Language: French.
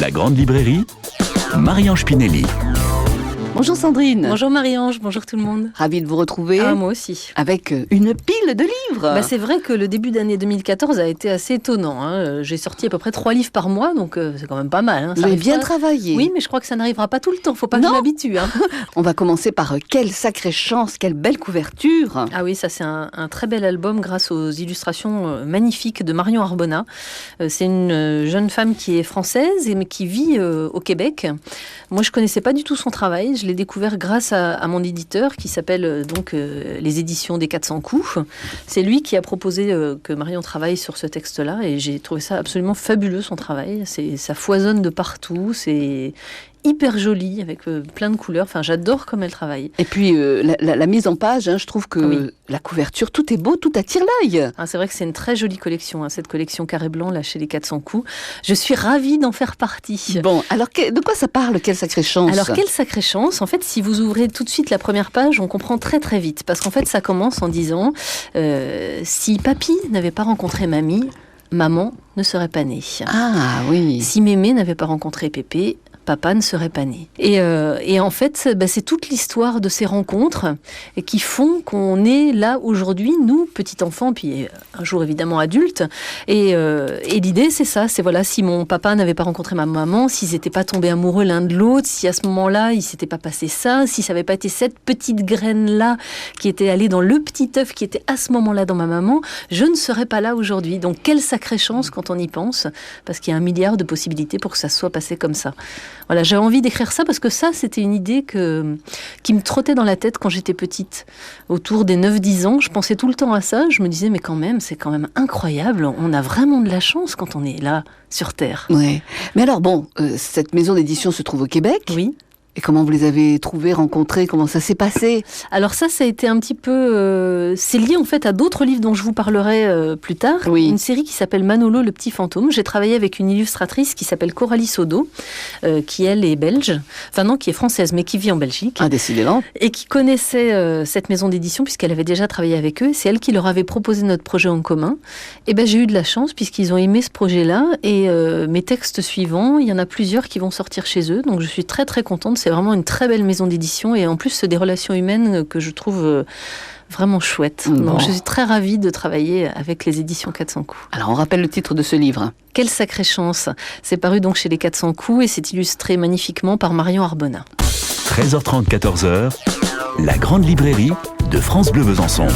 La Grande Librairie, Marie-Ange Pinelli. Bonjour Sandrine. Bonjour Marie-Ange, bonjour tout le monde. Ravie de vous retrouver. Ah, moi aussi. Avec une pile de livres. C'est vrai que le début d'année 2014 a été assez étonnant. J'ai sorti à peu près 3 livres par mois, donc c'est quand même pas mal. Vous avez bien travaillé. Oui, mais je crois que ça n'arrivera pas tout le temps, faut pas que je m'habitue. On va commencer par quelle sacrée chance, quelle belle couverture. Ah oui, ça c'est un très bel album grâce aux illustrations magnifiques de Marion Arbona. C'est une jeune femme qui est française mais qui vit au Québec. Moi je connaissais pas du tout son travail, je l'ai découvert grâce à mon éditeur qui s'appelle les éditions des 400 coups. C'est lui qui a proposé que Marion travaille sur ce texte-là et j'ai trouvé ça absolument fabuleux son travail. Ça foisonne de partout, c'est hyper jolie avec plein de couleurs. Enfin, j'adore comme elle travaille. Et puis la mise en page, je trouve que la couverture, tout est beau, tout attire l'œil. C'est vrai que c'est une très jolie collection, cette collection carré blanc là chez les 400 coups. Je suis ravie d'en faire partie. Bon, alors de quoi ça parle, quelle sacrée chance? Alors quelle sacrée chance. En fait, si vous ouvrez tout de suite la première page, on comprend très très vite parce qu'en fait, ça commence en disant si papy n'avait pas rencontré mamie, maman ne serait pas née. Ah oui. Si mémé n'avait pas rencontré pépé, papa ne serait pas né. Et en fait, c'est toute l'histoire de ces rencontres qui font qu'on est là aujourd'hui, nous, petits enfants, puis un jour évidemment adultes. Et l'idée, c'est ça, c'est voilà, si mon papa n'avait pas rencontré ma maman, s'ils n'étaient pas tombés amoureux l'un de l'autre, si à ce moment-là, il ne s'était pas passé ça, si ça n'avait pas été cette petite graine-là qui était allée dans le petit œuf qui était à ce moment-là dans ma maman, je ne serais pas là aujourd'hui. Donc, quelle sacrée chance quand on y pense, parce qu'il y a 1 milliard de possibilités pour que ça soit passé comme ça. Voilà, j'avais envie d'écrire ça parce que ça, c'était une idée qui me trottait dans la tête quand j'étais petite. Autour des 9-10 ans, je pensais tout le temps à ça. Je me disais, mais quand même, c'est quand même incroyable. On a vraiment de la chance quand on est là, sur Terre. Ouais. Mais alors, cette maison d'édition se trouve au Québec. Oui. Et comment vous les avez trouvés, rencontrés? Comment ça s'est passé? Alors ça a été un petit peu... c'est lié en fait à d'autres livres dont je vous parlerai plus tard. Oui. Une série qui s'appelle Manolo, le petit fantôme. J'ai travaillé avec une illustratrice qui s'appelle Coralie Sodo, qui elle est belge. Enfin non, qui est française, mais qui vit en Belgique. Ah, décidément. Et qui connaissait cette maison d'édition puisqu'elle avait déjà travaillé avec eux. C'est elle qui leur avait proposé notre projet en commun. Et j'ai eu de la chance puisqu'ils ont aimé ce projet-là. Et mes textes suivants, il y en a plusieurs qui vont sortir chez eux. Donc je suis très très contente. C'est vraiment une très belle maison d'édition et en plus c'est des relations humaines que je trouve vraiment chouettes. Donc je suis très ravie de travailler avec les éditions 400 coups. Alors on rappelle le titre de ce livre. Quelle sacrée chance. C'est paru donc chez les 400 coups et c'est illustré magnifiquement par Marion Arbona. 13h30, 14h, La Grande Librairie de France Bleu Besançon.